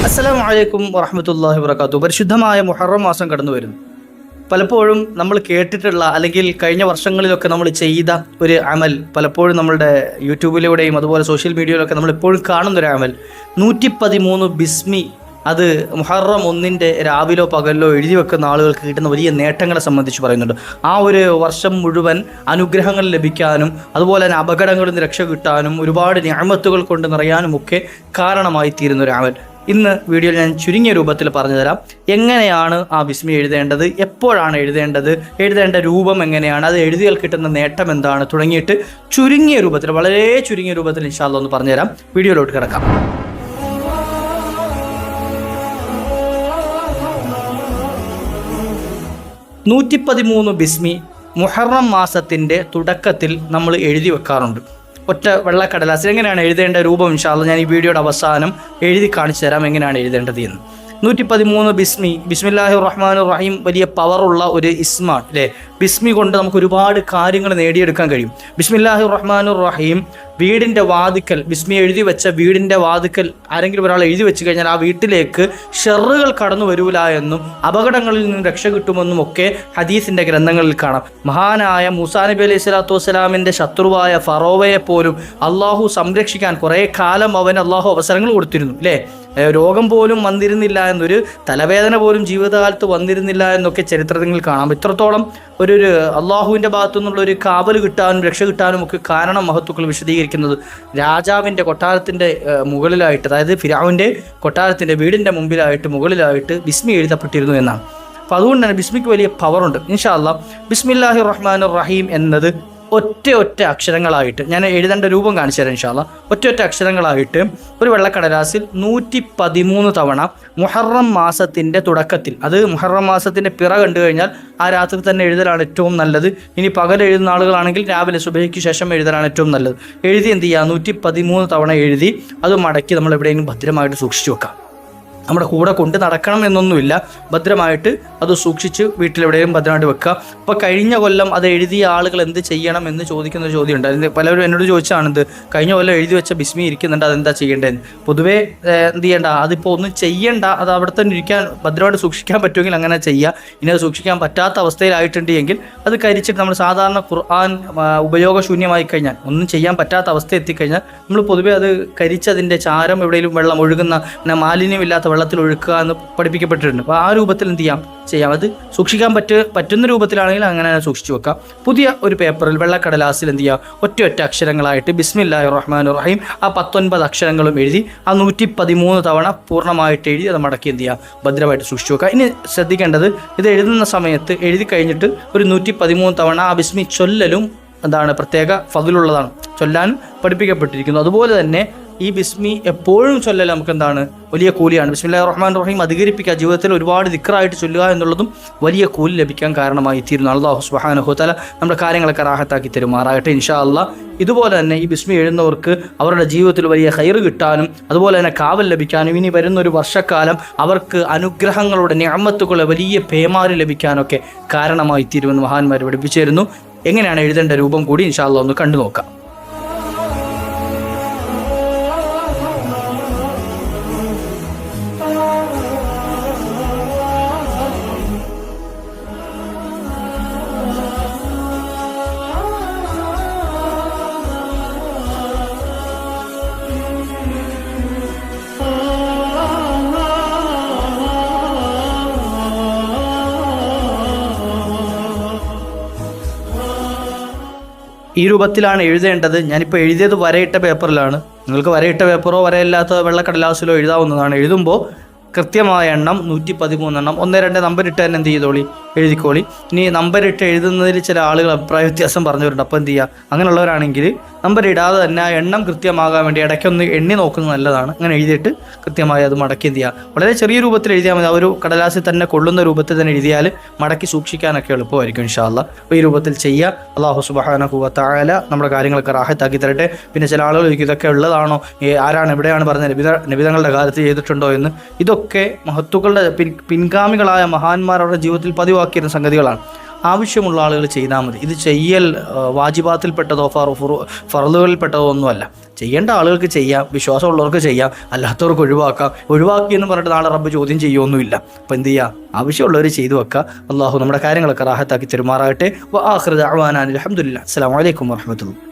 അസ്സലാമു അലൈക്കും വറഹ്മത്തുള്ളാഹി വബറകാതുഹു. പരിശുദ്ധമായ മുഹറം മാസം കടന്നു വരുന്നു. പലപ്പോഴും നമ്മൾ കേട്ടിട്ടുള്ള അല്ലെങ്കിൽ കഴിഞ്ഞ വർഷങ്ങളിലൊക്കെ നമ്മൾ ചെയ്ത ഒരു അമൽ, പലപ്പോഴും നമ്മളുടെ യൂട്യൂബിലൂടെയും അതുപോലെ സോഷ്യൽ മീഡിയയിലൊക്കെ നമ്മൾ എപ്പോഴും കാണുന്നൊരു അമൽ 113 ബിസ്മി. അത് മുഹറം 1 രാവിലോ പകലിലോ എഴുതി വെക്കുന്ന ആളുകൾക്ക് കിട്ടുന്ന വലിയ നേട്ടങ്ങളെ സംബന്ധിച്ച് പറയുന്നുണ്ട്. ആ ഒരു വർഷം മുഴുവൻ അനുഗ്രഹങ്ങൾ ലഭിക്കാനും അതുപോലെ തന്നെ അപകടങ്ങളിൽ നിന്ന് രക്ഷ കിട്ടാനും ഒരുപാട് നിഅമത്തുകൾ കൊണ്ട് നിറയാനും ഒക്കെ കാരണമായി തീരുന്ന ഒരു അമൽ ഇന്ന് വീഡിയോയിൽ ഞാൻ ചുരുങ്ങിയ രൂപത്തിൽ പറഞ്ഞു തരാം. എങ്ങനെയാണ് ആ ബിസ്മി എഴുതേണ്ടത്, എപ്പോഴാണ് എഴുതേണ്ടത്, എഴുതേണ്ട രൂപം എങ്ങനെയാണ്, അത് എഴുതിയാൽ കിട്ടുന്ന നേട്ടം എന്താണ് തുടങ്ങിയിട്ട് ചുരുങ്ങിയ രൂപത്തിൽ, വളരെ ചുരുങ്ങിയ രൂപത്തിൽ ഇൻഷാ അല്ലാഹ് ഒന്ന് പറഞ്ഞുതരാം. വീഡിയോയിലോട്ട് കിടക്കാം. 113 ബിസ്മി മുഹറം മാസത്തിൻ്റെ തുടക്കത്തിൽ നമ്മൾ എഴുതി വെക്കാറുണ്ട്. ഒറ്റ വെള്ളക്കടലാസിൽ എങ്ങനെയാണ് എഴുതേണ്ട രൂപം ഇൻഷാ അല്ലാഹ് ഞാൻ ഈ വീഡിയോയുടെ അവസാനം എഴുതി കാണിച്ചു തരാം എങ്ങനെയാണ് എഴുതേണ്ടത് എന്ന്. 113 ബിസ്മി, ബിസ്മില്ലാഹിർ റഹ്മാനിർ റഹീം വലിയ പവറുള്ള ഒരു ഇസ്മാണ് അല്ലേ. ബിസ്മി കൊണ്ട് നമുക്ക് ഒരുപാട് കാര്യങ്ങൾ നേടിയെടുക്കാൻ കഴിയും. ബിസ്മില്ലാഹിർ റഹ്മാനിർ റഹീം വീടിൻ്റെ വാതിക്കൽ, ബിസ്മി എഴുതി വെച്ച വീടിൻ്റെ വാതിക്കൽ ആരെങ്കിലും ഒരാൾ എഴുതി വെച്ച് കഴിഞ്ഞാൽ ആ വീട്ടിലേക്ക് ഷെറുകൾ കടന്നു വരൂല എന്നും അപകടങ്ങളിൽ നിന്നും രക്ഷ കിട്ടുമെന്നും ഒക്കെ ഹദീസിൻ്റെ ഗ്രന്ഥങ്ങളിൽ കാണാം. മഹാനായ മൂസാ നബി അലൈഹി സ്വലാത്തു വസ്സലാമിൻ്റെ ശത്രുവായ ഫറോവയെ പോലും അള്ളാഹു സംരക്ഷിക്കാൻ കുറേ കാലം അവന് അള്ളാഹു അവസരങ്ങൾ കൊടുത്തിരുന്നു അല്ലേ. രോഗം പോലും വന്നിരുന്നില്ല എന്നൊരു തലവേദന പോലും ജീവിതകാലത്ത് വന്നിരുന്നില്ല എന്നൊക്കെ ചരിത്രത്തിൽ കാണാം. ഇത്രത്തോളം ഒരു അള്ളാഹുവിൻ്റെ ഭാഗത്തു നിന്നുള്ളൊരു കാവൽ കിട്ടാനും രക്ഷ കിട്ടാനും ഒക്കെ കാരണം മഹത്തുക്കൾ വിശദീകരിക്കുന്നത് രാജാവിൻ്റെ കൊട്ടാരത്തിൻ്റെ മുകളിലായിട്ട്, അതായത് ഫിർഔന്റെ കൊട്ടാരത്തിൻ്റെ വീടിൻ്റെ മുമ്പിലായിട്ട് മുകളിലായിട്ട് ബിസ്മി എഴുതപ്പെട്ടിരുന്നു എന്നാണ്. അപ്പോൾ അതുകൊണ്ട് തന്നെ ബിസ്മിക്ക് വലിയ പവറുണ്ട്. ഇൻഷാ അല്ലാഹ് ബിസ്മില്ലാഹിർ റഹ്മാനിർ റഹീം എന്നത് ഒറ്റ അക്ഷരങ്ങളായിട്ട് ഞാൻ എഴുതേണ്ട രൂപം കാണിച്ചു തരാം ഇൻഷാ അല്ലാഹ്. ഒറ്റ അക്ഷരങ്ങളായിട്ട് ഒരു വെള്ളക്കടലാസിൽ 113 തവണ മുഹറം മാസത്തിൻ്റെ തുടക്കത്തിൽ, അത് മുഹറം മാസത്തിൻ്റെ പിറ കണ്ടു കഴിഞ്ഞാൽ ആ രാത്രി തന്നെ എഴുതലാണ് ഏറ്റവും നല്ലത്. ഇനി പകൽ എഴുതുന്ന ആളുകളാണെങ്കിൽ രാവിലെ സുബഹിക്ക് ശേഷം എഴുതലാണ് ഏറ്റവും നല്ലത്. എഴുതി എന്ത് ചെയ്യുക, 113 തവണ എഴുതി അത് മടക്കി നമ്മൾ എവിടെയെങ്കിലും ഭദ്രമായിട്ട് സൂക്ഷിച്ചു വെക്കാം. നമ്മുടെ കൂടെ കൊണ്ട് നടക്കണം എന്നൊന്നുമില്ല, ഭദ്രമായിട്ട് അത് സൂക്ഷിച്ച് വീട്ടിലെവിടെയും ഭദ്രമായിട്ട് വെക്കുക. അപ്പോൾ കഴിഞ്ഞ കൊല്ലം അത് എഴുതിയ ആളുകൾ എന്ത് ചെയ്യണം എന്ന് ചോദിക്കുന്ന ചോദ്യമുണ്ട്. അതിന് പലരും എന്നോട് ചോദിച്ചാണെന്ത്, കഴിഞ്ഞ കൊല്ലം എഴുതി വെച്ച ബിസ്മി ഇരിക്കുന്നുണ്ട്, അതെന്താ ചെയ്യേണ്ടതെന്ന്. പൊതുവേ എന്ത് ചെയ്യേണ്ട, അതിപ്പോൾ ഒന്നും ചെയ്യേണ്ട, അത് അവിടെ തന്നെ ഇരിക്കാൻ ഭദ്രമായിട്ട് സൂക്ഷിക്കാൻ പറ്റുമെങ്കിൽ അങ്ങനെ ചെയ്യുക. ഇനി അത് സൂക്ഷിക്കാൻ പറ്റാത്ത അവസ്ഥയിലായിട്ടുണ്ടെങ്കിൽ അത് കരിച്ചിട്ട് നമ്മൾ സാധാരണ ഖുർആൻ ഉപയോഗശൂന്യമായി കഴിഞ്ഞാൽ, ഒന്നും ചെയ്യാൻ പറ്റാത്ത അവസ്ഥ എത്തിക്കഴിഞ്ഞാൽ നമ്മൾ പൊതുവേ അത് കരിച്ച് അതിൻ്റെ ചാരം എവിടെയെങ്കിലും വെള്ളം ഒഴുകുന്ന മാലിന്യമില്ലാത്ത വെള്ളത്തിൽ ഒഴുക്കുക എന്ന് പഠിപ്പിക്കപ്പെട്ടിട്ടുണ്ട്. അപ്പോൾ ആ രൂപത്തിൽ എന്ത് ചെയ്യാം, അത് സൂക്ഷിക്കാൻ പറ്റുന്ന രൂപത്തിലാണെങ്കിൽ അങ്ങനെ സൂക്ഷിച്ചു വെക്കാം. പുതിയ ഒരു പേപ്പറിൽ വെള്ളക്കടലാസിൽ എന്ത് ചെയ്യുക, ഒറ്റ അക്ഷരങ്ങളായിട്ട് ബിസ്മില്ലാഹിർ റഹ്മാനിർ റഹീം ആ 19 അക്ഷരങ്ങളും എഴുതി ആ 113 തവണ പൂർണ്ണമായിട്ട് എഴുതി അത് മടക്കി എന്ത് ചെയ്യുക, ഭദ്രമായിട്ട് സൂക്ഷിച്ചു വെക്കുക. ഇനി ശ്രദ്ധിക്കേണ്ടത്, ഇത് എഴുതുന്ന സമയത്ത് എഴുതി കഴിഞ്ഞിട്ട് ഒരു 113 തവണ ആ ബിസ്മി ചൊല്ലലും എന്താണ് പ്രത്യേക ഫദ്ലുള്ളതാണ്, ചൊല്ലാൻ പഠിപ്പിക്കപ്പെട്ടിരിക്കുന്നു. അതുപോലെ തന്നെ ഈ ബിസ്മി എപ്പോഴും ചൊല്ലൽ നമുക്ക് എന്താണ് വലിയ കൂലിയാണ്. ബിസ്മില്ലാഹിർ റഹ്മാനിർ റഹീം അധികരിപ്പിക്കുക, ജീവിതത്തിൽ ഒരുപാട് ദിക്റായിട്ട് ചൊല്ലുക എന്നുള്ളതും വലിയ കൂലി ലഭിക്കാൻ കാരണമായി തീരുന്നു. അല്ലാഹു സുബ്ഹാനഹു വതആല നമ്മുടെ കാര്യങ്ങളൊക്കെ റാഹത്താക്കി തരുമാറാകട്ടെ ഇൻഷാ അല്ലാഹ്. ഇതുപോലെ തന്നെ ഈ ബിസ്മി എഴുതുന്നവർക്ക് അവരുടെ ജീവിതത്തിൽ വലിയ ഖൈർ കിട്ടാനും അതുപോലെ തന്നെ കാവൽ ലഭിക്കാനും ഇനി വരുന്ന ഒരു വർഷക്കാലം അവർക്ക് അനുഗ്രഹങ്ങളുടെ നിഅമത്തുകളെ വലിയ പേമാരി ലഭിക്കാനൊക്കെ കാരണമായി തീരുമെന്ന് മഹാന്മാർ പഠിപ്പിച്ചു തരുന്നു. എങ്ങനെയാണ് എഴുതേണ്ട രൂപം കൂടി ഇൻഷാ അല്ലാഹ് ഒന്ന് കണ്ടു നോക്കാം. ഈ രൂപത്തിലാണ് എഴുതേണ്ടത്. ഞാനിപ്പോൾ എഴുതിയത് വരയിട്ട പേപ്പറിലാണ്. നിങ്ങൾക്ക് വരയിട്ട പേപ്പറോ വരയില്ലാത്ത വെള്ളക്കടലാസിലോ എഴുതാവുന്നതാണ്. എഴുതുമ്പോൾ കൃത്യമായ എണ്ണം 113 എണ്ണം, 1 2 നമ്പർ ഇട്ട് തന്നെ എന്ത് ചെയ്തോളി, എഴുതിക്കോളി. ഇനി നമ്പർ ഇട്ട് എഴുതുന്നതിൽ ചില ആളുകൾ അഭിപ്രായ വ്യത്യാസം പറഞ്ഞവരുണ്ട്. അപ്പോൾ എന്ത് ചെയ്യുക, അങ്ങനെയുള്ളവരാണെങ്കിൽ നമ്പർ ഇടാതെ തന്നെ ആ എണ്ണം കൃത്യമാകാൻ വേണ്ടി ഇടയ്ക്കൊന്ന് എണ്ണി നോക്കുന്നത് നല്ലതാണ്. അങ്ങനെ എഴുതിയിട്ട് കൃത്യമായി അത് മടക്കി എന്ത് ചെയ്യുക, വളരെ ചെറിയ രൂപത്തിൽ എഴുതിയാൽ മതി. ആ ഒരു കടലാസിൽ തന്നെ കൊള്ളുന്ന രൂപത്തിൽ തന്നെ എഴുതിയാൽ മടക്കി സൂക്ഷിക്കാനൊക്കെ എളുപ്പമായിരിക്കും ഇൻഷാ അല്ലാഹ്. അപ്പോൾ ഈ രൂപത്തിൽ ചെയ്യുക. അല്ലാഹു സുബ്ഹാനഹു വ തആല നമ്മുടെ കാര്യങ്ങളൊക്കെ റാഹത്താക്കി തരട്ടെ. പിന്നെ ചില ആളുകൾ ചോദിക്കും, ഇതൊക്കെ ഉള്ളതാണോ, ആരാണ് എവിടെയാണ് പറഞ്ഞത്, നബിതങ്ങളുടെ കാലത്ത് ചെയ്തിട്ടുണ്ടോ എന്ന്. ഇതൊക്കെ മഹത്തുക്കളുടെ പിൻഗാമികളായ മഹാന്മാർ അവരുടെ ജീവിതത്തിൽ പതിവാക്കിയിരുന്ന സംഗതികളാണ്. ആവശ്യമുള്ള ആളുകൾ ചെയ്താൽ മതി. ഇത് ചെയ്യൽ വാജിബാത്തിൽപ്പെട്ടതോ ഫറലുകളിൽപ്പെട്ടതോ ഒന്നുമല്ല. ചെയ്യേണ്ട ആളുകൾക്ക് ചെയ്യാം, വിശ്വാസമുള്ളവർക്ക് ചെയ്യാം, അല്ലാത്തവർക്ക് ഒഴിവാക്കാം. ഒഴിവാക്കി എന്ന് പറഞ്ഞിട്ട് നാളെ റബ്ബ് ചോദ്യം ചെയ്യുമൊന്നുമില്ല. അപ്പോൾ എന്ത് ചെയ്യുക, ആവശ്യമുള്ളവർ ചെയ്തു വെക്കുക. അള്ളാഹു നമ്മുടെ കാര്യങ്ങളൊക്കെ റാഹത്താക്കി തെരുമാറാകട്ടെ. വ ആഖിറു ദഅ്വാനാ അൽഹംദുലില്ലാഹി. അസ്സലാമു അലൈക്കും വറഹ്മത്തുള്ളാഹി.